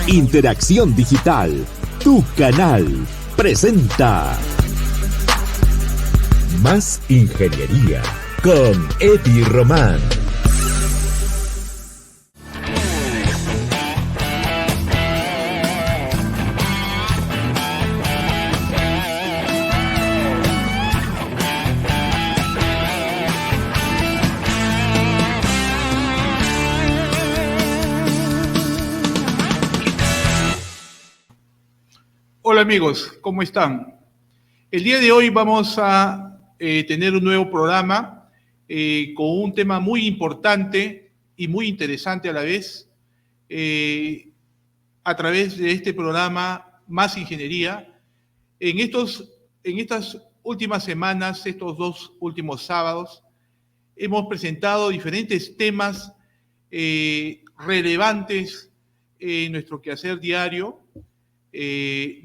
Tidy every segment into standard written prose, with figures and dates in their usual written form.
Interacción Digital, tu canal, presenta Más Ingeniería con Eddie Román. Hola amigos, ¿cómo están? El día de hoy vamos a tener un nuevo programa con un tema muy importante y muy interesante a la vez. A través de este programa Más Ingeniería, en estas últimas semanas, estos 2 últimos sábados, hemos presentado diferentes temas relevantes en nuestro quehacer diario,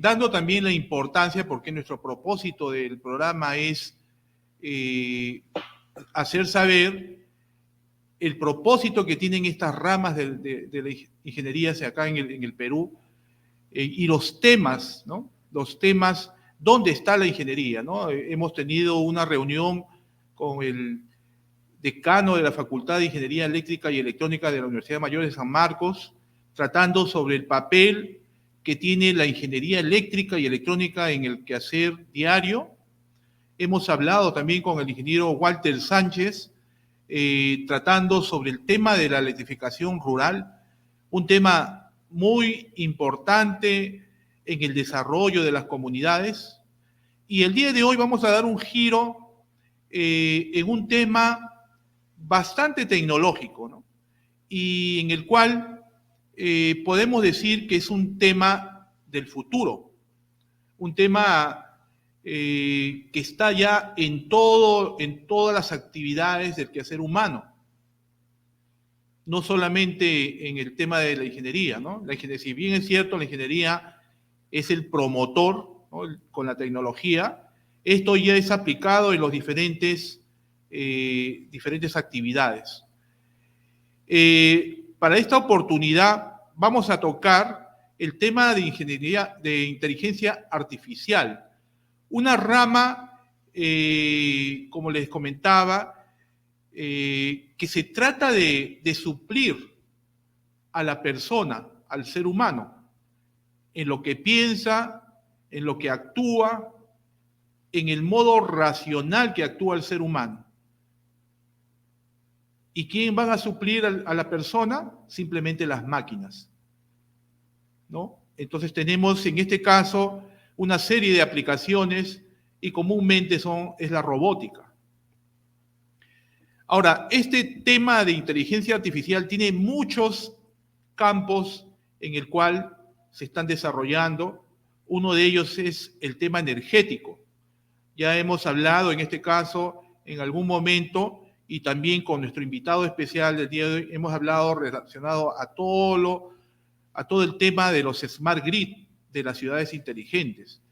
dando también la importancia, porque nuestro propósito del programa es hacer saber el propósito que tienen estas ramas de la ingeniería acá en el Perú, y los temas, ¿no? Los temas, ¿dónde está la ingeniería, ¿no? Hemos tenido una reunión con el decano de la Facultad de Ingeniería Eléctrica y Electrónica de la Universidad Mayor de San Marcos, tratando sobre el papel que tiene la ingeniería eléctrica y electrónica en el quehacer diario. Hemos hablado también con el ingeniero Walter Sánchez, tratando sobre el tema de la electrificación rural, un tema muy importante en el desarrollo de las comunidades. Y el día de hoy vamos a dar un giro en un tema bastante tecnológico, ¿no? Y en el cual podemos decir que es un tema del futuro, un tema que está ya en todas las actividades del quehacer humano, no solamente en el tema de la ingeniería, ¿no? Si bien es cierto, la ingeniería es el promotor, ¿no? Con la tecnología, esto ya es aplicado en los diferentes actividades. Para esta oportunidad vamos a tocar el tema de ingeniería de inteligencia artificial, una rama, como les comentaba, que se trata de suplir a la persona, al ser humano, en lo que piensa, en lo que actúa, en el modo racional que actúa el ser humano. ¿Y quién van a suplir a la persona? Simplemente las máquinas, ¿no? Entonces tenemos en este caso una serie de aplicaciones y comúnmente es la robótica. Ahora, este tema de inteligencia artificial tiene muchos campos en el cual se están desarrollando. Uno de ellos es el tema energético. Ya hemos hablado en este caso en algún momento, y también con nuestro invitado especial del día de hoy, hemos hablado relacionado a todo el tema de los smart grid, de las ciudades inteligentes.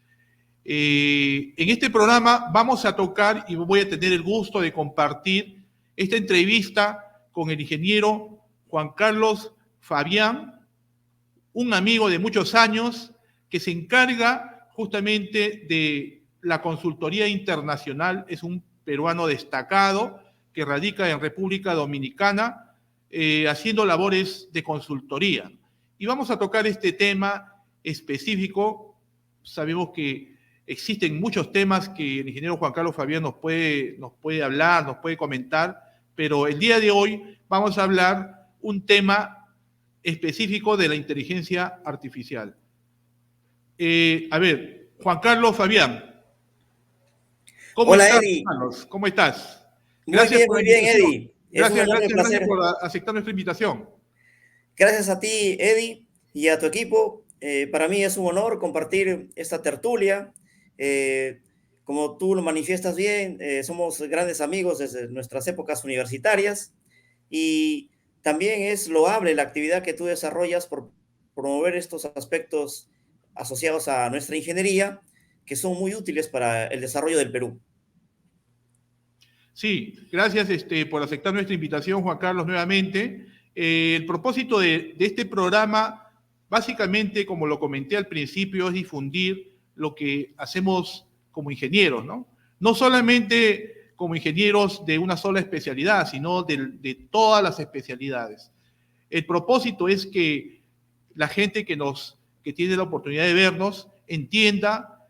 En este programa vamos a tocar, y voy a tener el gusto de compartir esta entrevista con el ingeniero Juan Carlos Fabián, un amigo de muchos años que se encarga justamente de la consultoría internacional, es un peruano destacado que radica en República Dominicana, haciendo labores de consultoría. Y vamos a tocar este tema específico. Sabemos que existen muchos temas que el ingeniero Juan Carlos Fabián nos puede hablar, nos puede comentar, pero el día de hoy vamos a hablar un tema específico de la inteligencia artificial. A ver, Juan Carlos Fabián. Hola, Eddie. Carlos? ¿Cómo estás? Muy bien, Eddie. Gracias por aceptar nuestra invitación. Gracias a ti, Eddie, y a tu equipo. Para mí es un honor compartir esta tertulia. Como tú lo manifiestas bien, somos grandes amigos desde nuestras épocas universitarias, y también es loable la actividad que tú desarrollas por promover estos aspectos asociados a nuestra ingeniería, que son muy útiles para el desarrollo del Perú. Sí, gracias por aceptar nuestra invitación, Juan Carlos, nuevamente. El propósito de este programa, básicamente, como lo comenté al principio, es difundir lo que hacemos como ingenieros, ¿no? No solamente como ingenieros de una sola especialidad, sino de todas las especialidades. El propósito es que la gente que tiene la oportunidad de vernos entienda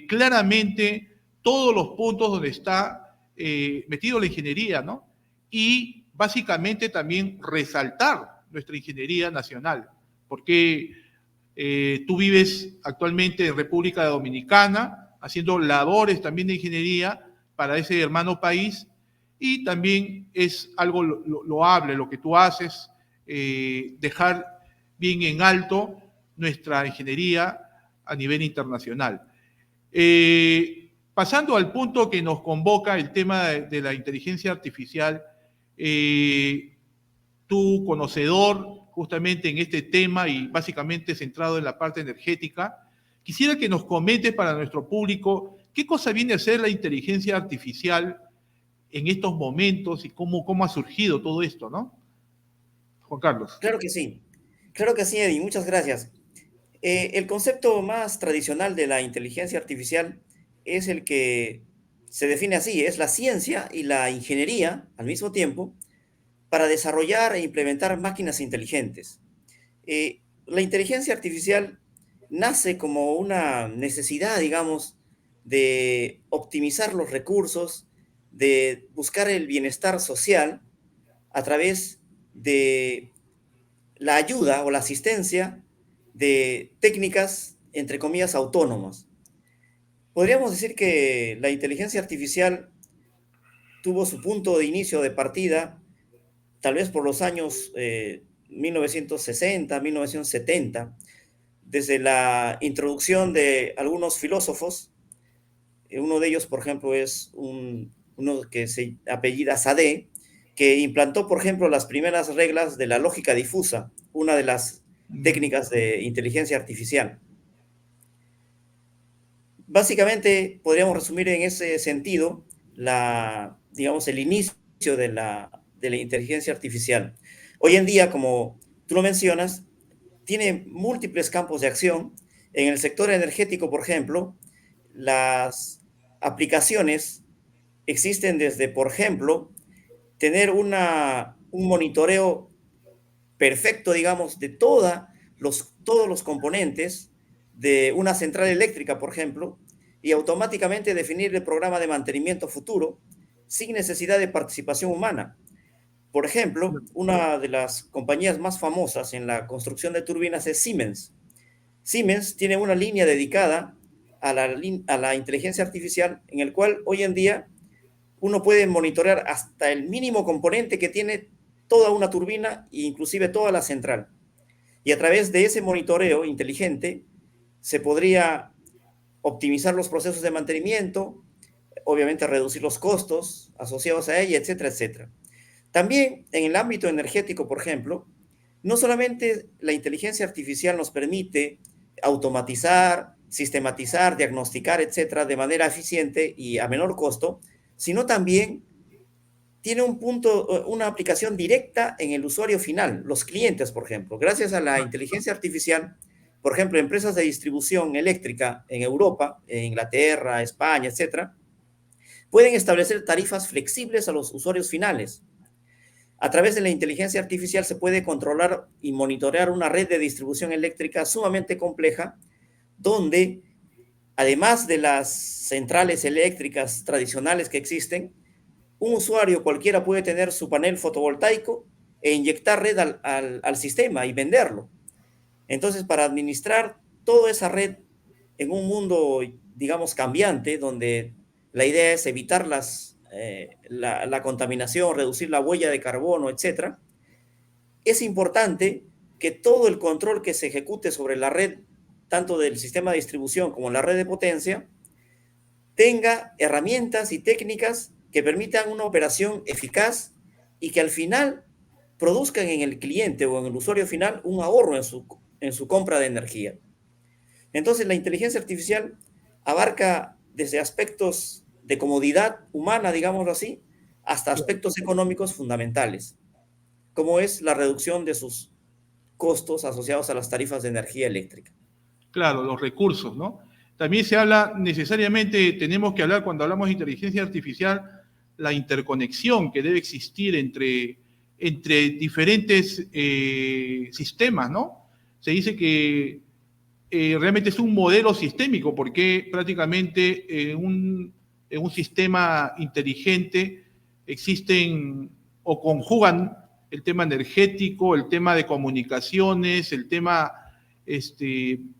claramente todos los puntos donde está metido la ingeniería, ¿no? Y básicamente también resaltar nuestra ingeniería nacional, porque tú vives actualmente en República Dominicana haciendo labores también de ingeniería para ese hermano país, y también es algo loable lo que tú haces, dejar bien en alto nuestra ingeniería a nivel internacional. Pasando al punto que nos convoca, el tema de la inteligencia artificial, tú, conocedor justamente en este tema y básicamente centrado en la parte energética, quisiera que nos comentes para nuestro público qué cosa viene a ser la inteligencia artificial en estos momentos y cómo ha surgido todo esto, ¿no? Juan Carlos. Claro que sí, Eddie, muchas gracias. El concepto más tradicional de la inteligencia artificial es el que se define así, es la ciencia y la ingeniería al mismo tiempo para desarrollar e implementar máquinas inteligentes. La inteligencia artificial nace como una necesidad, digamos, de optimizar los recursos, de buscar el bienestar social a través de la ayuda o la asistencia de técnicas, entre comillas, autónomas. Podríamos decir que la inteligencia artificial tuvo su punto de inicio de partida tal vez por los años 1960, 1970, desde la introducción de algunos filósofos. Uno de ellos, por ejemplo, es uno que se apellida Sade, que implantó, por ejemplo, las primeras reglas de la lógica difusa, una de las técnicas de inteligencia artificial. Básicamente, podríamos resumir en ese sentido digamos, el inicio de la inteligencia artificial. Hoy en día, como tú lo mencionas, tiene múltiples campos de acción. En el sector energético, por ejemplo, las aplicaciones existen desde, por ejemplo, tener un monitoreo perfecto, digamos, de todos los componentes de una central eléctrica, por ejemplo, y automáticamente definir el programa de mantenimiento futuro sin necesidad de participación humana. Por ejemplo, una de las compañías más famosas en la construcción de turbinas es Siemens. Siemens tiene una línea dedicada a la inteligencia artificial en el cual hoy en día uno puede monitorear hasta el mínimo componente que tiene toda una turbina e inclusive toda la central. Y a través de ese monitoreo inteligente se podría optimizar los procesos de mantenimiento, obviamente reducir los costos asociados a ella, etcétera, etcétera. También en el ámbito energético, por ejemplo, no solamente la inteligencia artificial nos permite automatizar, sistematizar, diagnosticar, etcétera, de manera eficiente y a menor costo, sino también tiene una aplicación directa en el usuario final, los clientes, por ejemplo. Gracias a la inteligencia artificial, por ejemplo, empresas de distribución eléctrica en Europa, en Inglaterra, España, etcétera, pueden establecer tarifas flexibles a los usuarios finales. A través de la inteligencia artificial se puede controlar y monitorear una red de distribución eléctrica sumamente compleja, donde, además de las centrales eléctricas tradicionales que existen, un usuario cualquiera puede tener su panel fotovoltaico e inyectar red al sistema y venderlo. Entonces, para administrar toda esa red en un mundo, digamos, cambiante, donde la idea es evitar la contaminación, reducir la huella de carbono, etcétera, es importante que todo el control que se ejecute sobre la red, tanto del sistema de distribución como la red de potencia, tenga herramientas y técnicas que permitan una operación eficaz y que al final produzcan en el cliente o en el usuario final un ahorro en su compra de energía. Entonces, la inteligencia artificial abarca desde aspectos de comodidad humana, digámoslo así, hasta aspectos económicos fundamentales. como es la reducción de sus costos asociados a las tarifas de energía eléctrica. Claro, los recursos, ¿no? También se habla, necesariamente tenemos que hablar, cuando hablamos de inteligencia artificial, la interconexión que debe existir entre diferentes sistemas, ¿no? Se dice que realmente es un modelo sistémico, porque prácticamente en un sistema inteligente existen o conjugan el tema energético, el tema de comunicaciones, el tema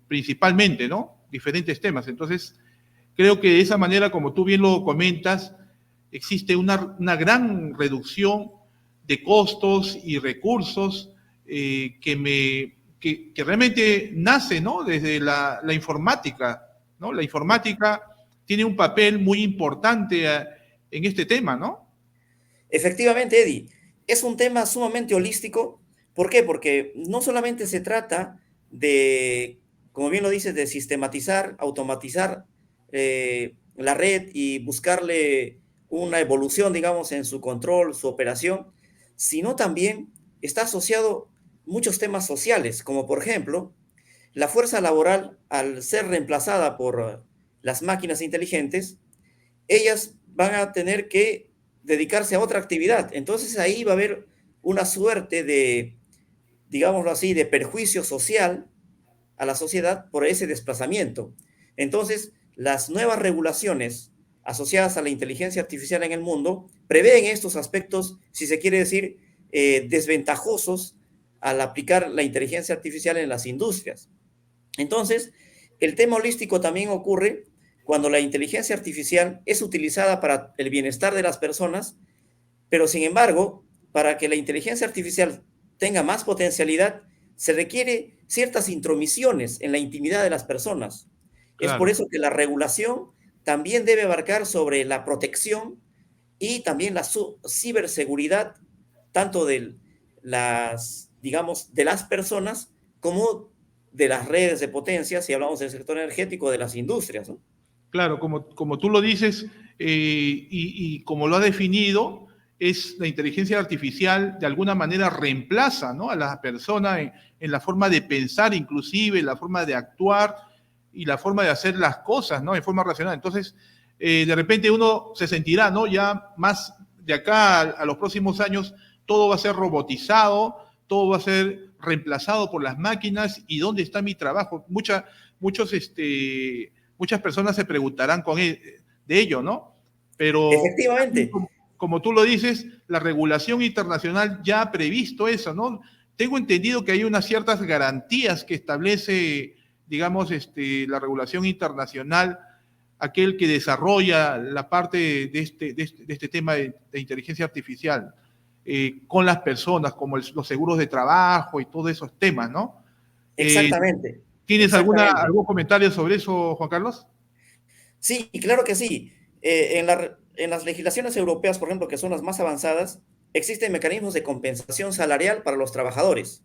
principalmente, ¿no? Diferentes temas. Entonces, creo que de esa manera, como tú bien lo comentas, existe una gran reducción de costos y recursos que realmente nace, ¿no? Desde la informática, ¿no? La informática tiene un papel muy importante en este tema, ¿no? Efectivamente, Eddie, es un tema sumamente holístico. ¿Por qué? Porque no solamente se trata de, como bien lo dices, de sistematizar, automatizar la red y buscarle una evolución, digamos, en su control, su operación, sino también está asociado muchos temas sociales, como por ejemplo, la fuerza laboral, al ser reemplazada por las máquinas inteligentes, ellas van a tener que dedicarse a otra actividad. Entonces ahí va a haber una suerte de, digámoslo así, de perjuicio social a la sociedad por ese desplazamiento. Entonces, las nuevas regulaciones asociadas a la inteligencia artificial en el mundo prevén estos aspectos, si se quiere decir, desventajosos al aplicar la inteligencia artificial en las industrias. Entonces, el tema holístico también ocurre cuando la inteligencia artificial es utilizada para el bienestar de las personas, pero sin embargo, para que la inteligencia artificial tenga más potencialidad, se requiere ciertas intromisiones en la intimidad de las personas. Es por Claro. eso que la regulación también debe abarcar sobre la protección y también la ciberseguridad, tanto de las, digamos, de las personas como de las redes de potencia, si hablamos del sector energético, de las industrias, ¿no? Claro, como tú lo dices y como lo ha definido, es la inteligencia artificial de alguna manera reemplaza, ¿no? A la persona en la forma de pensar, inclusive, la forma de actuar y la forma de hacer las cosas, ¿no? En forma racional. Entonces, de repente uno se sentirá, ¿no? Ya más de acá a los próximos años, todo va a ser robotizado, todo va a ser reemplazado por las máquinas. ¿Y dónde está mi trabajo? Muchas personas se preguntarán de ello, ¿no? Pero Efectivamente, como tú lo dices, la regulación internacional ya ha previsto eso, ¿no? Tengo entendido que hay unas ciertas garantías que establece, digamos, la regulación internacional, aquel que desarrolla la parte de este tema de inteligencia artificial con las personas, como los seguros de trabajo y todos esos temas, ¿no? Eh, exactamente, ¿Tienes exactamente. algún comentario sobre eso, Juan Carlos? Sí, claro que sí. En las legislaciones europeas, por ejemplo, que son las más avanzadas, existen mecanismos de compensación salarial para los trabajadores.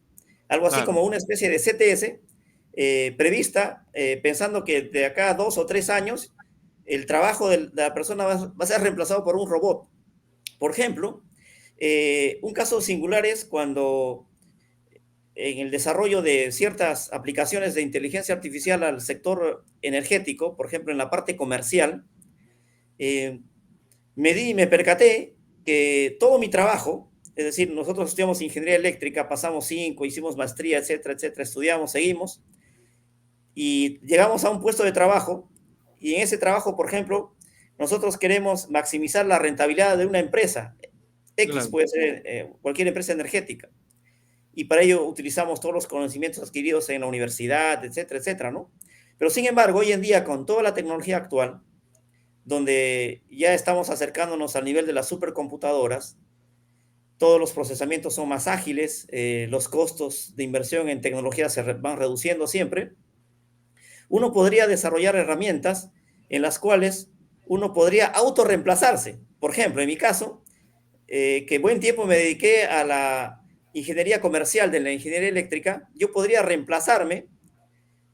Algo así Claro, como una especie de CTS prevista, pensando que de acá a 2 o 3 años el trabajo de la persona va a ser reemplazado por un robot. Por ejemplo, un caso singular es cuando en el desarrollo de ciertas aplicaciones de inteligencia artificial al sector energético, por ejemplo, en la parte comercial, eh, me percaté que todo mi trabajo, es decir, nosotros estudiamos ingeniería eléctrica, pasamos 5, hicimos maestría, etcétera, estudiamos, seguimos, y llegamos a un puesto de trabajo, y en ese trabajo, por ejemplo, nosotros queremos maximizar la rentabilidad de una empresa, X claro. puede ser cualquier empresa energética, y para ello utilizamos todos los conocimientos adquiridos en la universidad, etcétera, ¿no? Pero sin embargo, hoy en día, con toda la tecnología actual, donde ya estamos acercándonos al nivel de las supercomputadoras, todos los procesamientos son más ágiles, los costos de inversión en tecnología se van reduciendo siempre, uno podría desarrollar herramientas en las cuales uno podría autorreemplazarse. Por ejemplo, en mi caso, que buen tiempo me dediqué a la ingeniería comercial de la ingeniería eléctrica, yo podría reemplazarme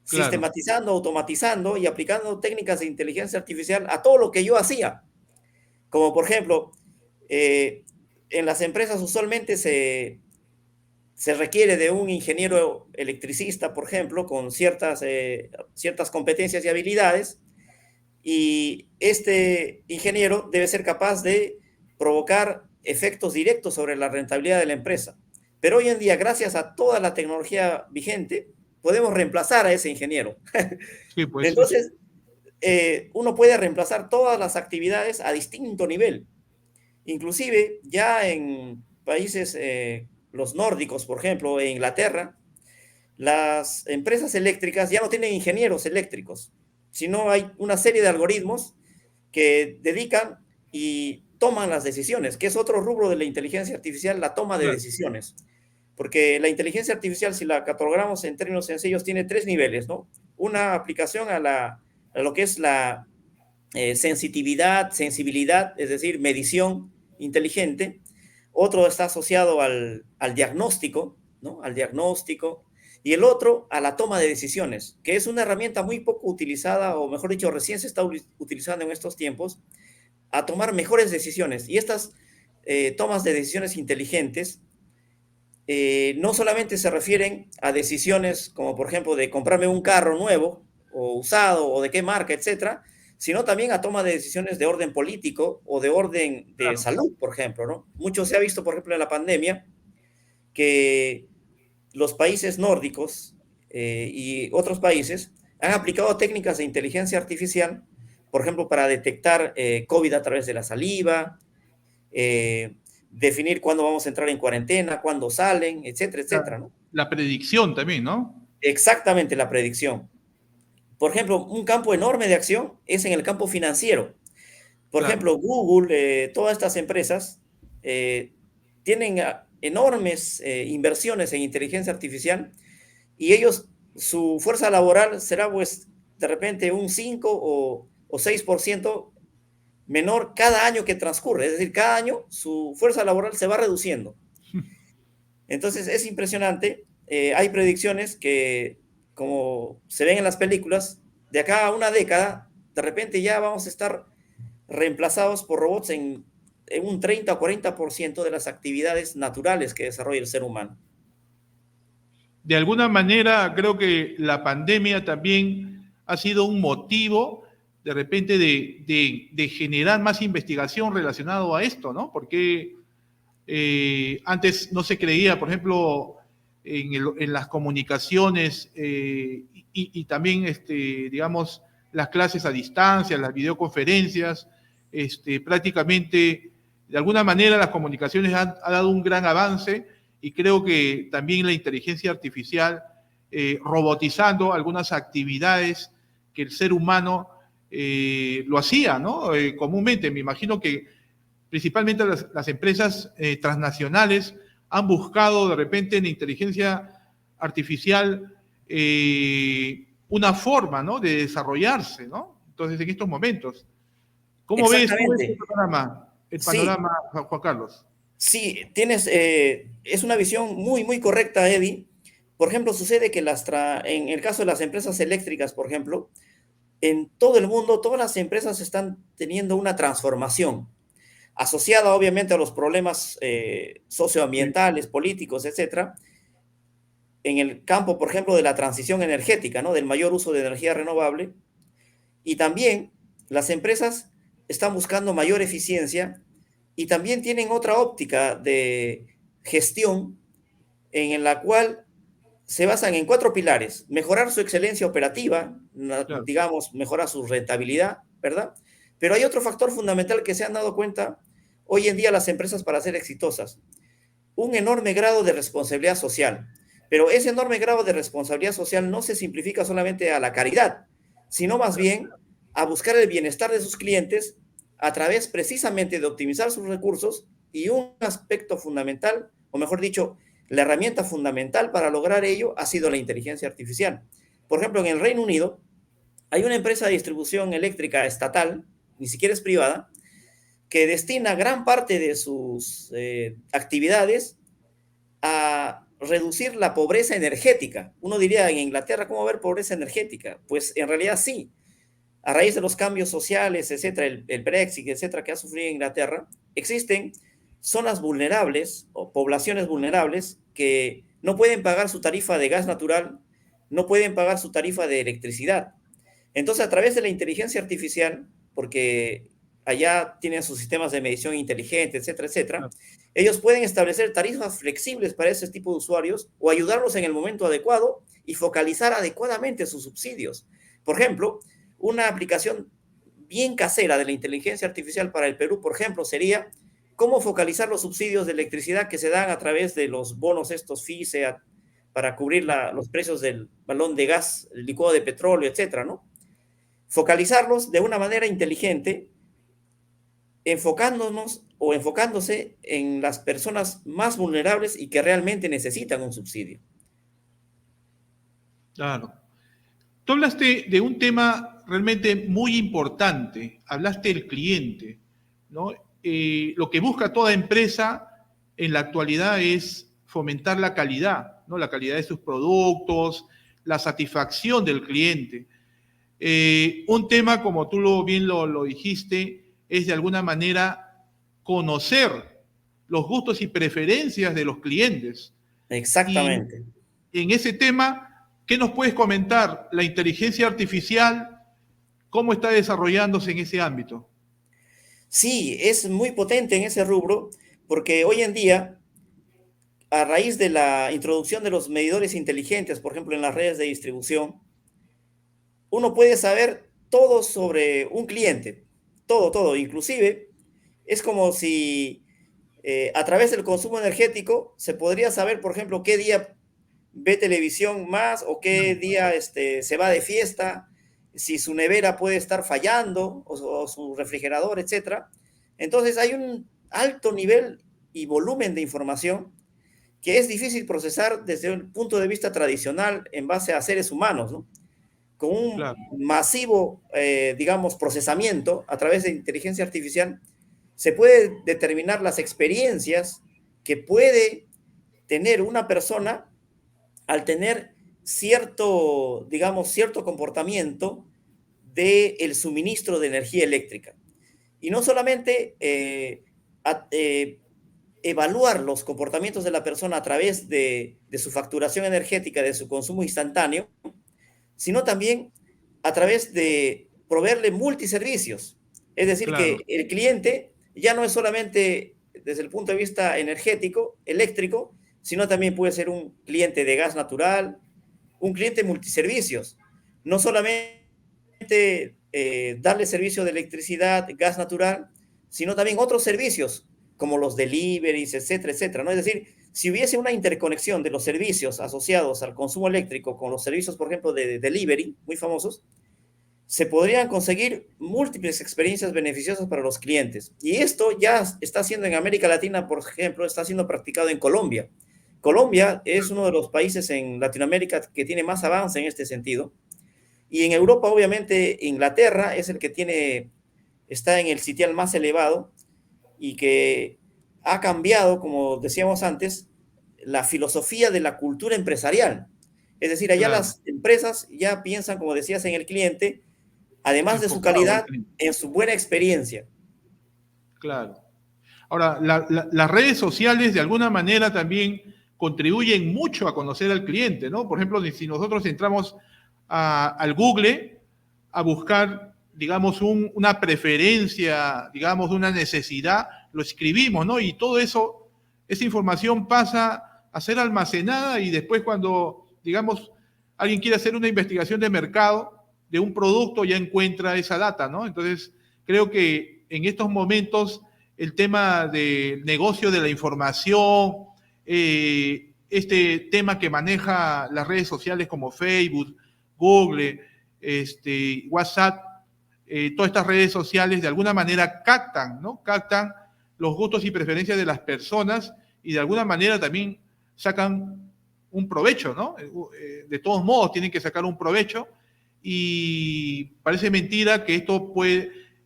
Claro, sistematizando, automatizando y aplicando técnicas de inteligencia artificial a todo lo que yo hacía. Como por ejemplo, eh, en las empresas usualmente se requiere de un ingeniero electricista, por ejemplo, con ciertas competencias y habilidades, y este ingeniero debe ser capaz de provocar efectos directos sobre la rentabilidad de la empresa. Pero hoy en día, gracias a toda la tecnología vigente, podemos reemplazar a ese ingeniero. Sí, pues. Entonces, uno puede reemplazar todas las actividades a distinto nivel. Inclusive, ya en países, los nórdicos, por ejemplo, en Inglaterra, las empresas eléctricas ya no tienen ingenieros eléctricos, sino hay una serie de algoritmos que dedican y toman las decisiones, que es otro rubro de la inteligencia artificial, la toma de Claro. decisiones. Porque la inteligencia artificial, si la catalogamos en términos sencillos, tiene tres niveles, ¿no? Una aplicación a lo que es la sensibilidad, es decir, medición inteligente. Otro está asociado al diagnóstico, ¿no? Al diagnóstico. Y el otro a la toma de decisiones, que es una herramienta muy poco utilizada, o mejor dicho, recién se está utilizando en estos tiempos, a tomar mejores decisiones. Y estas tomas de decisiones inteligentes no solamente se refieren a decisiones como, por ejemplo, de comprarme un carro nuevo o usado o de qué marca, etcétera, sino también a toma de decisiones de orden político o de orden de Claro. salud, por ejemplo, ¿no? Mucho se ha visto, por ejemplo, en la pandemia, que los países nórdicos y otros países han aplicado técnicas de inteligencia artificial, por ejemplo, para detectar COVID a través de la saliva, eh, definir cuándo vamos a entrar en cuarentena, cuándo salen, etcétera, etcétera, ¿no? La predicción también, ¿no? Exactamente la predicción. Por ejemplo, un campo enorme de acción es en el campo financiero. Por Claro. ejemplo, Google, todas estas empresas eh, tienen enormes inversiones en inteligencia artificial y ellos, su fuerza laboral será pues de repente un 5 o 6% menor cada año que transcurre. Es decir, cada año su fuerza laboral se va reduciendo. Entonces es impresionante. Hay predicciones que, como se ven en las películas, de acá a una década, de repente ya vamos a estar reemplazados por robots en un 30 o 40% de las actividades naturales que desarrolla el ser humano. De alguna manera, creo que la pandemia también ha sido un motivo de repente de generar más investigación relacionado a esto, ¿no? Porque antes no se creía, por ejemplo, en las comunicaciones y también, digamos, las clases a distancia, las videoconferencias, prácticamente, de alguna manera, las comunicaciones han dado un gran avance y creo que también la inteligencia artificial, robotizando algunas actividades que el ser humano lo hacía, ¿no? Comúnmente, me imagino que principalmente las empresas transnacionales han buscado de repente en la inteligencia artificial una forma, ¿no?, de desarrollarse, ¿no? Entonces, en estos momentos, ¿cómo ves el Exactamente. panorama? El Sí, panorama, Juan Carlos. sí, es una visión muy, muy correcta, Eddie. Por ejemplo, sucede que en el caso de las empresas eléctricas, por ejemplo, en todo el mundo, todas las empresas están teniendo una transformación asociada obviamente a los problemas Sí, socioambientales, políticos, etcétera, en el campo, por ejemplo, de la transición energética, ¿no? Del mayor uso de energía renovable. Y también las empresas están buscando mayor eficiencia y también tienen otra óptica de gestión en la cual se basan en cuatro pilares: mejorar su excelencia operativa, claro. digamos, mejorar su rentabilidad, ¿verdad? Pero hay otro factor fundamental que se han dado cuenta hoy en día las empresas para ser exitosas: un enorme grado de responsabilidad social. Pero ese enorme grado de responsabilidad social no se simplifica solamente a la caridad, sino más bien a buscar el bienestar de sus clientes a través precisamente de optimizar sus recursos, y un aspecto fundamental, o mejor dicho, la herramienta fundamental para lograr ello ha sido la inteligencia artificial. Por ejemplo, en el Reino Unido hay una empresa de distribución eléctrica estatal, ni siquiera es privada, que destina gran parte de sus actividades a reducir la pobreza energética. Uno diría, en Inglaterra, ¿cómo va a haber pobreza energética? Pues en realidad sí. A raíz de los cambios sociales, etcétera, el Brexit, etcétera, que ha sufrido Inglaterra, existen zonas vulnerables o poblaciones vulnerables que no pueden pagar su tarifa de gas natural, no pueden pagar su tarifa de electricidad. Entonces, a través de la inteligencia artificial, porque allá tienen sus sistemas de medición inteligente, etcétera, etcétera, ellos pueden establecer tarifas flexibles para ese tipo de usuarios o ayudarlos en el momento adecuado y focalizar adecuadamente sus subsidios. Por ejemplo, una aplicación bien casera de la inteligencia artificial para el Perú, por ejemplo, sería cómo focalizar los subsidios de electricidad que se dan a través de los bonos estos FISE para cubrir los precios del balón de gas, el licuado de petróleo, etcétera, ¿no? Focalizarlos de una manera inteligente, enfocándonos o enfocándose en las personas más vulnerables y que realmente necesitan un subsidio. Claro. Tú hablaste de un tema realmente muy importante, hablaste del cliente, ¿no? Lo que busca toda empresa en la actualidad es fomentar la calidad, ¿no? La calidad de sus productos, la satisfacción del cliente. Un tema, como tú bien lo dijiste, es de alguna manera conocer los gustos y preferencias de los clientes. Exactamente. Y en ese tema, ¿qué nos puedes comentar? La inteligencia artificial, ¿cómo está desarrollándose en ese ámbito? Sí, es muy potente en ese rubro, porque hoy en día, a raíz de la introducción de los medidores inteligentes, por ejemplo, en las redes de distribución, uno puede saber todo sobre un cliente, todo, todo. Inclusive, es como si a través del consumo energético se podría saber, por ejemplo, qué día ve televisión más o qué día se va de fiesta, si su nevera puede estar fallando o su refrigerador, etcétera. Entonces hay un alto nivel y volumen de información que es difícil procesar desde un punto de vista tradicional en base a seres humanos, ¿no? Con un Claro. masivo, digamos, procesamiento a través de inteligencia artificial, se puede determinar las experiencias que puede tener una persona al tener cierto, digamos, cierto comportamiento del suministro de energía eléctrica. Y no solamente evaluar los comportamientos de la persona a través de su facturación energética, de su consumo instantáneo, sino también a través de proveerle multiservicios. Es decir, Claro. que el cliente ya no es solamente desde el punto de vista energético, eléctrico, sino también puede ser un cliente de gas natural, un cliente multiservicios. No solamente darle servicio de electricidad, gas natural, sino también otros servicios como los deliveries, etcétera, etcétera, ¿no? Es decir, si hubiese una interconexión de los servicios asociados al consumo eléctrico con los servicios, por ejemplo, de delivery, muy famosos, se podrían conseguir múltiples experiencias beneficiosas para los clientes. Y esto ya está haciendo en América Latina, por ejemplo, está siendo practicado en Colombia. Colombia es uno de los países en Latinoamérica que tiene más avance en este sentido. Y en Europa, obviamente, Inglaterra es el que está en el sitial más elevado y que ha cambiado, como decíamos antes, la filosofía de la cultura empresarial. Es decir, allá Claro. las empresas ya piensan, como decías, en el cliente, además de su Enfocado al calidad, cliente. en su buena experiencia. Claro. Ahora, las redes sociales de alguna manera también contribuyen mucho a conocer al cliente, ¿no? Por ejemplo, si nosotros entramos al Google a buscar, digamos, una preferencia, digamos, una necesidad, lo escribimos, ¿no? Y todo eso, esa información pasa a ser almacenada y después cuando, digamos, alguien quiere hacer una investigación de mercado de un producto, ya encuentra esa data, ¿no? Entonces, creo que en estos momentos el tema del negocio de la información, este tema que maneja las redes sociales como Facebook, Google, WhatsApp, todas estas redes sociales de alguna manera captan, ¿no? Captan los gustos y preferencias de las personas y de alguna manera también sacan un provecho, ¿no? De todos modos tienen que sacar un provecho y parece mentira que esto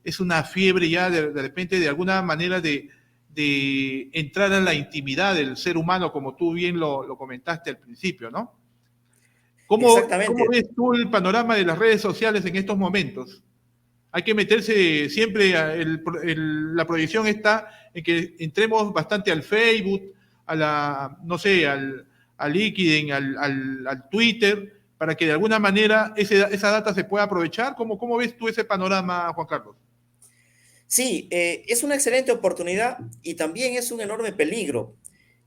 es una fiebre ya de repente de alguna manera de entrar a la intimidad del ser humano, como tú bien lo comentaste al principio, ¿no? ¿Cómo Exactamente. ves tú el panorama de las redes sociales en estos momentos? Hay que meterse siempre, la proyección está en que entremos bastante al Facebook, no sé, al LinkedIn, al Twitter, para que de alguna manera esa data se pueda aprovechar. ¿Cómo ves tú ese panorama, Juan Carlos? Sí, es una excelente oportunidad y también es un enorme peligro.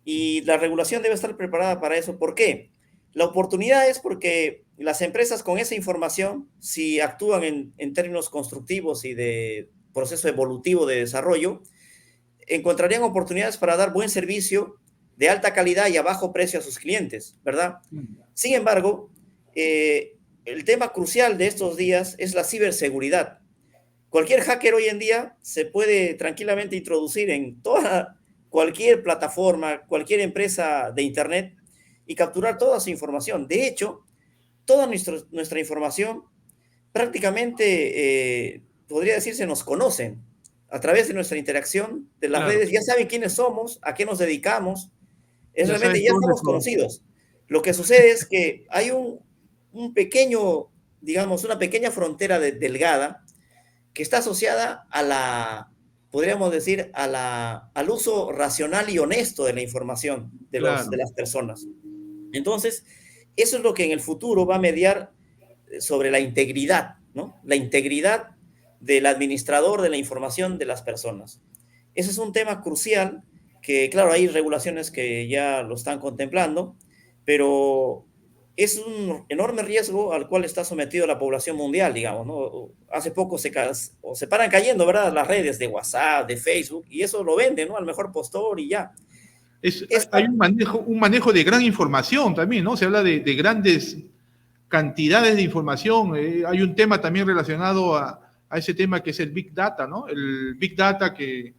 Y la regulación debe estar preparada para eso. ¿Por qué? La oportunidad es porque las empresas con esa información, si actúan en términos constructivos y de proceso evolutivo de desarrollo, encontrarían oportunidades para dar buen servicio de alta calidad y a bajo precio a sus clientes, ¿verdad? Sin embargo, el tema crucial de estos días es la ciberseguridad. Cualquier hacker hoy en día se puede tranquilamente introducir en cualquier plataforma, cualquier empresa de Internet y capturar toda su información. De hecho, toda nuestra información prácticamente, podría decirse, nos conocen a través de nuestra interacción de las Claro, redes. Ya saben quiénes somos, a qué nos dedicamos. ya Realmente saben ya todo estamos nuestro... conocidos. Lo que sucede es que hay un pequeño, digamos, una pequeña frontera delgada que está asociada a podríamos decir, al uso racional y honesto de la información de Claro, las personas. Entonces, eso es lo que en el futuro va a mediar sobre la integridad, ¿no? La integridad del administrador de la información de las personas. Ese es un tema crucial que, claro, hay regulaciones que ya lo están contemplando, pero es un enorme riesgo al cual está sometido la población mundial, digamos, ¿no? Hace poco se paran cayendo, ¿verdad? Las redes de WhatsApp, de Facebook, y eso lo venden, ¿no? Al mejor postor y ya. hay Esta, un manejo de gran información también, ¿no? Se habla de grandes cantidades de información. Hay un tema también relacionado a ese tema que es el Big Data, ¿no? El Big Data que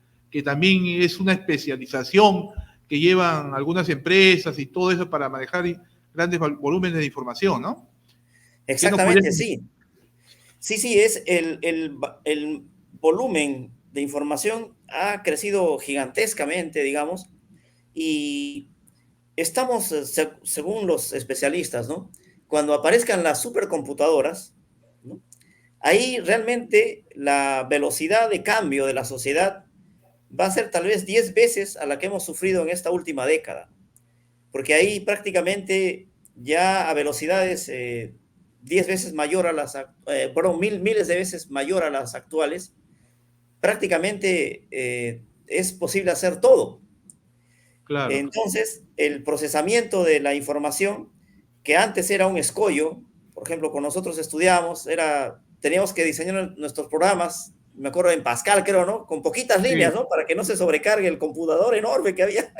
también es una especialización que llevan algunas empresas y todo eso para manejar grandes volúmenes de información, ¿no? ¿Qué nos podrías... exactamente, sí. Sí, sí, es el volumen de información ha crecido gigantescamente, digamos, y estamos, según los especialistas, ¿no? Cuando aparezcan las supercomputadoras, ¿no? Ahí realmente la velocidad de cambio de la sociedad va a ser tal vez 10 veces a la que hemos sufrido en esta última década, porque ahí prácticamente ya a velocidades 10 veces mayor a perdón, miles de veces mayor a las actuales, prácticamente es posible hacer todo. Claro, Entonces, el procesamiento de la información, que antes era un escollo, por ejemplo, cuando nosotros estudiábamos, teníamos que diseñar nuestros programas, me acuerdo en Pascal, creo, ¿no? Con poquitas sí, líneas, ¿no? Para que no se sobrecargue el computador enorme que había.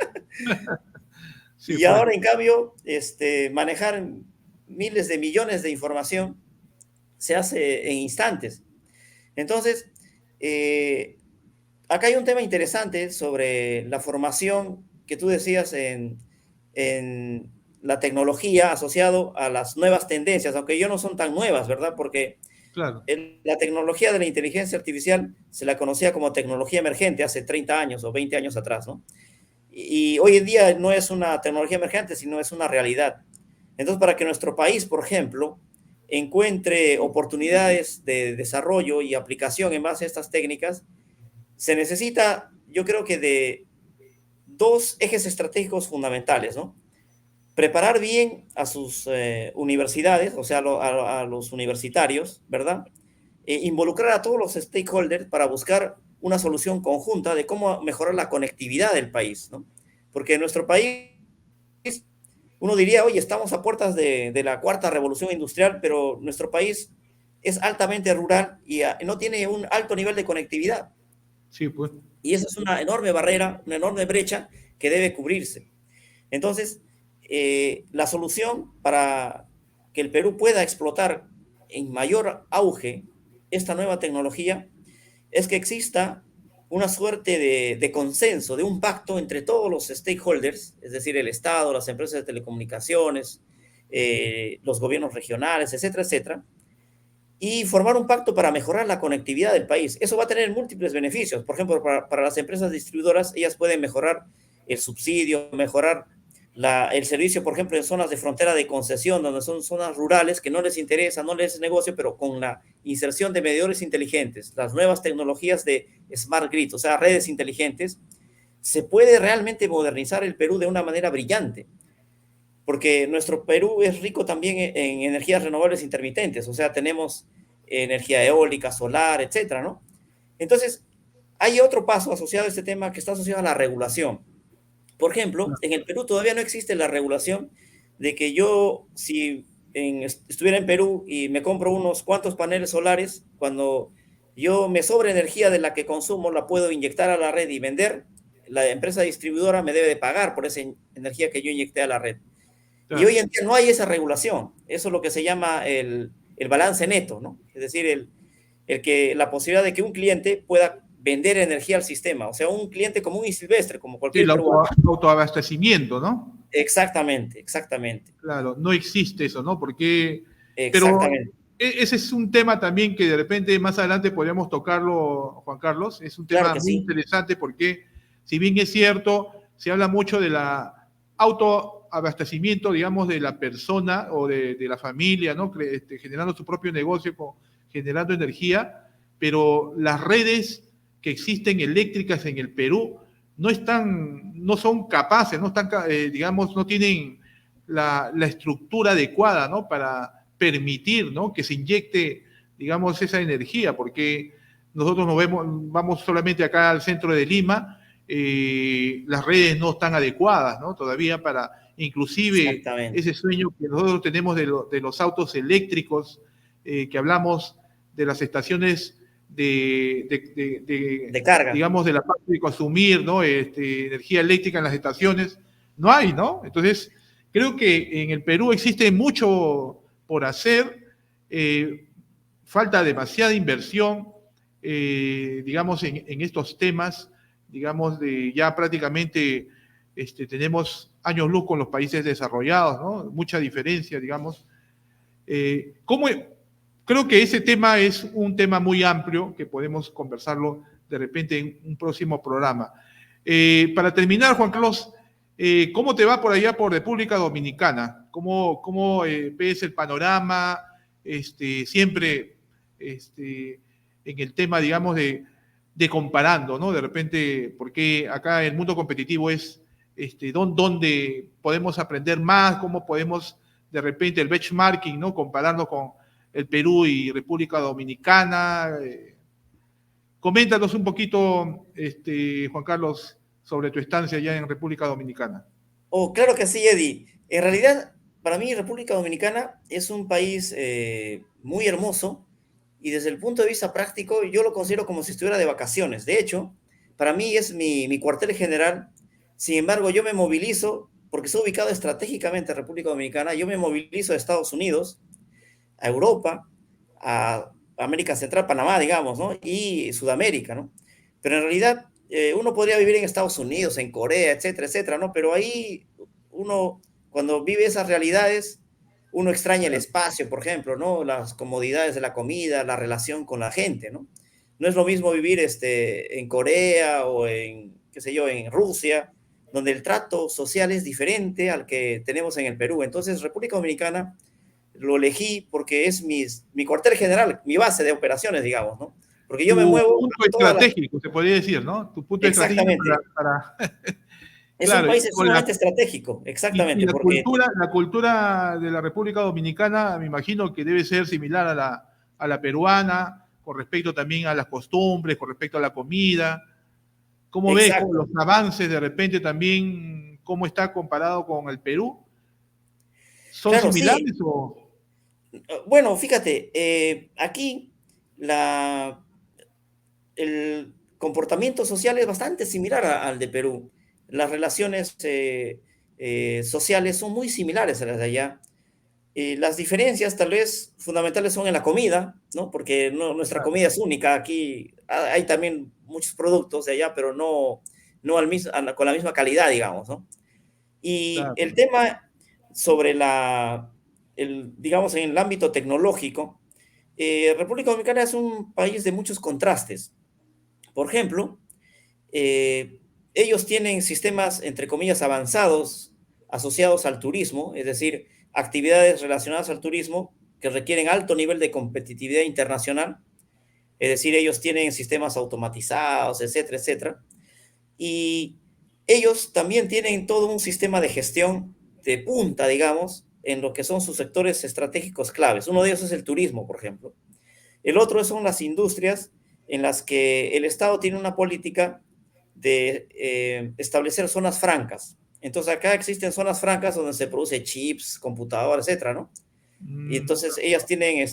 sí, Y pues. ahora, en cambio, manejar miles de millones de información se hace en instantes. Entonces, eh, acá hay un tema interesante sobre la formación que tú decías en la tecnología asociado a las nuevas tendencias, aunque yo no son tan nuevas, ¿verdad? Porque Claro, la tecnología de la inteligencia artificial se la conocía como tecnología emergente hace 30 años o 20 años atrás, ¿no? Y hoy en día no es una tecnología emergente, sino es una realidad. Entonces, para que nuestro país, por ejemplo, encuentre oportunidades de desarrollo y aplicación en base a estas técnicas, se necesita, yo creo que de dos ejes estratégicos fundamentales, ¿no? Preparar bien a sus universidades, o sea, a los universitarios, ¿verdad? Involucrar a todos los stakeholders para buscar una solución conjunta de cómo mejorar la conectividad del país, ¿no? Porque en nuestro país, uno diría, oye, estamos a puertas de la cuarta revolución industrial, pero nuestro país es altamente rural y no tiene un alto nivel de conectividad. sí, pues. Y esa es una enorme barrera, una enorme brecha que debe cubrirse. Entonces, la solución para que el Perú pueda explotar en mayor auge esta nueva tecnología es que exista una suerte de consenso, de un pacto entre todos los stakeholders, es decir, el Estado, las empresas de telecomunicaciones, los gobiernos regionales, etcétera, etcétera, y formar un pacto para mejorar la conectividad del país. Eso va a tener múltiples beneficios. Por ejemplo, para las empresas distribuidoras, ellas pueden mejorar el subsidio, mejorar el servicio, por ejemplo, en zonas de frontera de concesión, donde son zonas rurales que no les interesa, no les es negocio, pero con la inserción de medidores inteligentes, las nuevas tecnologías de smart grid, o sea, redes inteligentes, se puede realmente modernizar el Perú de una manera brillante. porque nuestro Perú es rico también en energías renovables intermitentes, o sea, tenemos energía eólica, solar, etcétera, ¿no? Entonces, hay otro paso asociado a este tema que está asociado a la regulación. Por ejemplo, en el Perú todavía no existe la regulación de que yo, si estuviera en Perú y me compro unos cuantos paneles solares, cuando yo me sobra energía de la que consumo, la puedo inyectar a la red y vender, la empresa distribuidora me debe de pagar por esa energía que yo inyecté a la red. Y Claro. hoy en día no hay esa regulación. Eso es lo que se llama el balance neto, ¿no? Es decir, la posibilidad de que un cliente pueda vender energía al sistema, o sea, un cliente común y silvestre, como Sí, cualquier el peruano. autoabastecimiento, ¿no? Exactamente, exactamente, Claro, no existe eso, ¿no? Porque, pero exactamente. ese es un tema también que de repente más adelante podríamos tocarlo, Juan Carlos. Es un Claro tema que muy sí, interesante porque, si bien es cierto, se habla mucho de la autoabastecimiento, digamos, de la persona o de la familia, ¿no? Generando su propio negocio, generando energía, pero las redes que existen eléctricas en el Perú no son capaces, no están, digamos, no tienen la estructura adecuada, ¿no? Para permitir, ¿no? Que se inyecte, digamos, esa energía, porque nosotros vamos solamente acá al centro de Lima, las redes no están adecuadas, ¿no? Todavía para, inclusive, exactamente. ese sueño que nosotros tenemos de los autos eléctricos, que hablamos de las estaciones De carga. digamos, de la parte de consumir, ¿no? Energía eléctrica en las estaciones, no hay, ¿no? Entonces, creo que en el Perú existe mucho por hacer, eh, falta demasiada inversión, digamos, en estos temas, digamos, ya prácticamente tenemos años luz con los países desarrollados, ¿no? Mucha diferencia, digamos. ¿Cómo, creo que ese tema es un tema muy amplio que podemos conversarlo de repente en un próximo programa. Para terminar, Juan Carlos, ¿cómo te va por allá por República Dominicana? ¿Cómo ves el panorama? Siempre en el tema, digamos, de comparando, ¿no? De repente, porque acá el mundo competitivo es dónde podemos aprender más, cómo podemos de repente el benchmarking, ¿no? Comparando con el Perú y República Dominicana. Coméntanos un poquito, Juan Carlos, sobre tu estancia allá en República Dominicana. Oh, claro que sí, Eddie. En realidad, para mí, República Dominicana es un país muy hermoso y desde el punto de vista práctico, yo lo considero como si estuviera de vacaciones. De hecho, para mí es mi cuartel general. Sin embargo, yo me movilizo, porque estoy ubicado estratégicamente en República Dominicana, yo me movilizo a Estados Unidos, a Europa, a América Central, Panamá, digamos, ¿no? Y Sudamérica, ¿no? Pero en realidad uno podría vivir en Estados Unidos, en Corea, etcétera, etcétera, ¿no? Pero ahí uno, cuando vive esas realidades, uno extraña el espacio, por ejemplo, ¿no? Las comodidades de la comida, la relación con la gente, ¿no? No es lo mismo vivir en Corea o en, qué sé yo, en Rusia, donde el trato social es diferente al que tenemos en el Perú. Entonces, República Dominicana lo elegí porque es mi cuartel general, mi base de operaciones, digamos, ¿no? Porque yo me Tu muevo punto a todas las... estratégico, se podría decir, ¿no? Tu punto estratégico Exactamente. Es un claro, país sumamente estratégico, y exactamente, porque... la cultura de la República Dominicana, me imagino que debe ser similar a la peruana, con respecto también a las costumbres, con respecto a la comida. ¿Cómo ves Exacto. los avances de repente también, cómo está comparado con el Perú? ¿Son Claro, sí. similares o...? Bueno, fíjate, aquí la, el comportamiento social es bastante similar al de Perú. Las relaciones sociales son muy similares a las de allá. Las diferencias tal vez fundamentales son en la comida, ¿no? Porque nuestra comida es única. Aquí hay también muchos productos de allá, pero no con la misma calidad, digamos, ¿no? Y Claro, el tema sobre digamos, en el ámbito tecnológico, República Dominicana es un país de muchos contrastes. Por ejemplo, eh, ellos tienen sistemas, entre comillas, avanzados asociados al turismo, es decir, actividades relacionadas al turismo que requieren alto nivel de competitividad internacional, es decir, ellos tienen sistemas automatizados, etcétera, etcétera. Y ellos también tienen todo un sistema de gestión, de punta, digamos, en lo que son sus sectores estratégicos claves. Uno de ellos es el turismo, por ejemplo. El otro son las industrias en las que el Estado tiene una política de establecer zonas francas. Entonces acá existen zonas francas donde se produce chips, computadoras, etcétera, ¿no? Y entonces ellas tienen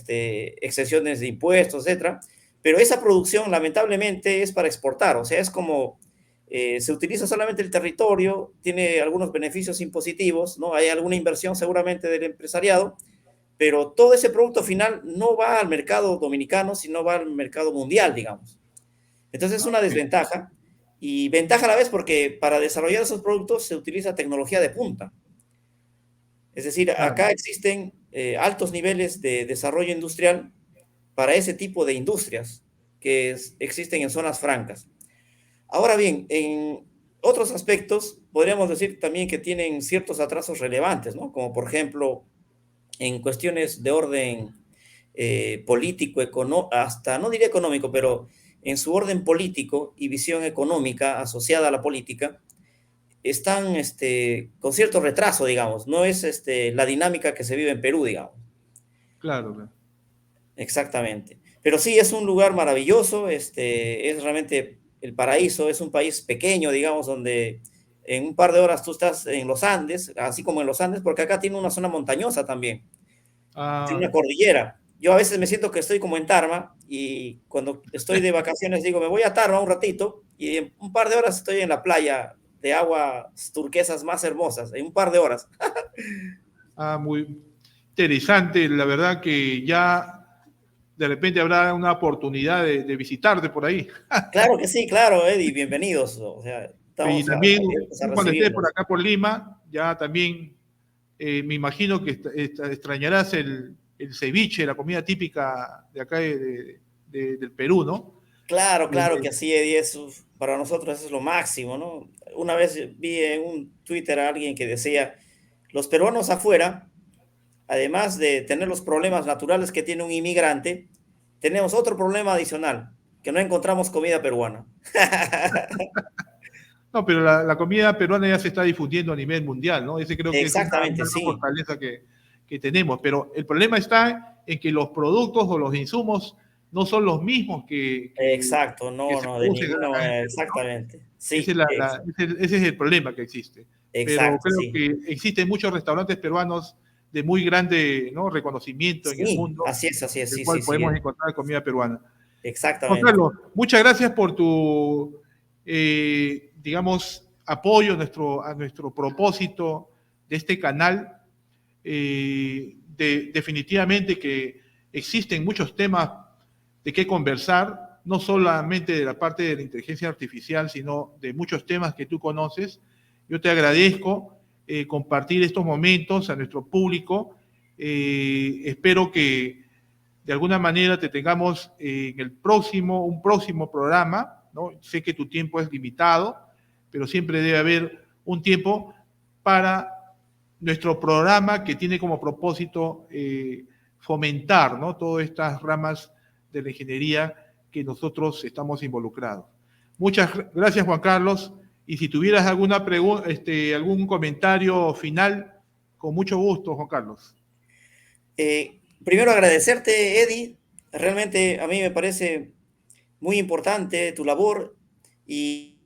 exenciones de impuestos, etcétera. Pero esa producción lamentablemente es para exportar, o sea, es como se utiliza solamente el territorio, tiene algunos beneficios impositivos, ¿no? Hay alguna inversión seguramente del empresariado, pero todo ese producto final no va al mercado dominicano, sino va al mercado mundial, digamos. Entonces es una desventaja y ventaja a la vez porque para desarrollar esos productos se utiliza tecnología de punta. Es decir, Claro. acá existen altos niveles de desarrollo industrial para ese tipo de industrias que existen en zonas francas. Ahora bien, en otros aspectos podríamos decir también que tienen ciertos atrasos relevantes, ¿no? Como por ejemplo, en cuestiones de orden político, hasta no diría económico, pero en su orden político y visión económica asociada a la política, están con cierto retraso, digamos. No es la dinámica que se vive en Perú, digamos. Claro, claro. Exactamente. Pero sí, es un lugar maravilloso, es realmente el paraíso, es un país pequeño, digamos, donde en un par de horas tú estás en los Andes, así como en los Andes, porque acá tiene una zona montañosa también, tiene Ah, una cordillera. Yo a veces me siento que estoy como en Tarma y cuando estoy de vacaciones digo, me voy a Tarma un ratito y en un par de horas estoy en la playa de aguas turquesas más hermosas, en un par de horas. muy interesante. La verdad que ya de repente habrá una oportunidad de visitarte por ahí. Claro que sí, claro, Eddie, bienvenidos. O sea, Y estamos también, abiertos a cuando estés por recibirlos. acá por Lima, ya también me imagino que extrañarás el ceviche, la comida típica de acá del Perú, ¿no? Claro, claro que Eh, así, Eddie, para nosotros eso es lo máximo, ¿no? Una vez vi en un Twitter a alguien que decía, los peruanos afuera, además de tener los problemas naturales que tiene un inmigrante, tenemos otro problema adicional, que no encontramos comida peruana. no, pero la comida peruana ya se está difundiendo a nivel mundial, ¿no? Ese creo que es Exactamente, una sí. fortaleza que tenemos, pero el problema está en que los productos o los insumos no son los mismos Exacto, que no, se no, de producen ninguna acá en el manera, Perú, ¿no? exactamente. Sí, Ese es el problema que existe. Pero exacto, creo sí. que existen muchos restaurantes peruanos de muy grande, ¿no?, reconocimiento en el Sí, mundo, así es, el sí, cual sí, sí, podemos Eddie. encontrar comida peruana. Juan Exactamente. Carlos, muchas gracias por tu, digamos, apoyo a nuestro propósito de este canal. Definitivamente que existen muchos temas de qué conversar, no solamente de la parte de la inteligencia artificial, sino de muchos temas que tú conoces. Yo te agradezco compartir estos momentos a nuestro público. Espero que de alguna manera te tengamos en un próximo programa, ¿no? Sé que tu tiempo es limitado, pero siempre debe haber un tiempo para nuestro programa que tiene como propósito fomentar, ¿no?, todas estas ramas de la ingeniería que nosotros estamos involucrados. Muchas gracias, Juan Carlos. Y si tuvieras alguna pregunta, algún comentario final, con mucho gusto, Juan Carlos. Primero agradecerte, Eddie. Realmente a mí me parece muy importante tu labor y,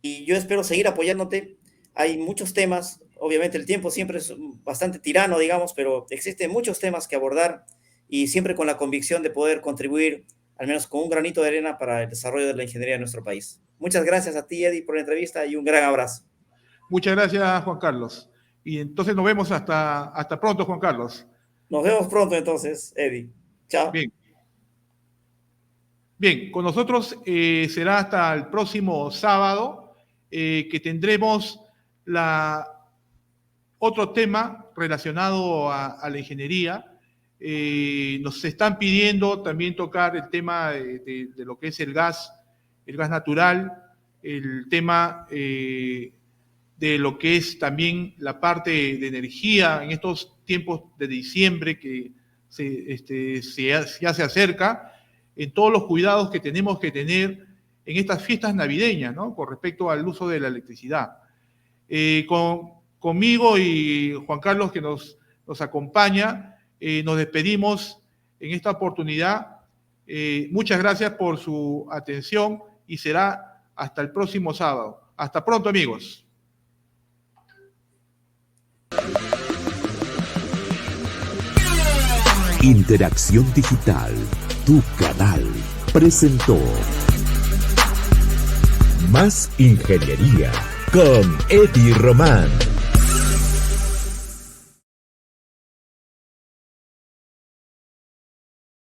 y yo espero seguir apoyándote. Hay muchos temas, obviamente el tiempo siempre es bastante tirano, digamos, pero existen muchos temas que abordar y siempre con la convicción de poder contribuir, al menos con un granito de arena, para el desarrollo de la ingeniería en nuestro país. Muchas gracias a ti, Eddie, por la entrevista y un gran abrazo. Muchas gracias, Juan Carlos. Y entonces nos vemos hasta pronto, Juan Carlos. Nos vemos pronto entonces, Eddie. Chao. Bien. Bien, con nosotros será hasta el próximo sábado que tendremos otro tema relacionado a la ingeniería. Nos están pidiendo también tocar el tema de lo que es el gas natural, el tema de lo que es también la parte de energía en estos tiempos de diciembre que ya se acerca, en todos los cuidados que tenemos que tener en estas fiestas navideñas, ¿no?, con respecto al uso de la electricidad. conmigo y Juan Carlos, que nos acompaña, nos despedimos en esta oportunidad. Muchas gracias por su atención y será hasta el próximo sábado. Hasta pronto, amigos. Interacción Digital, tu canal, presentó Más Ingeniería con Eddie Román.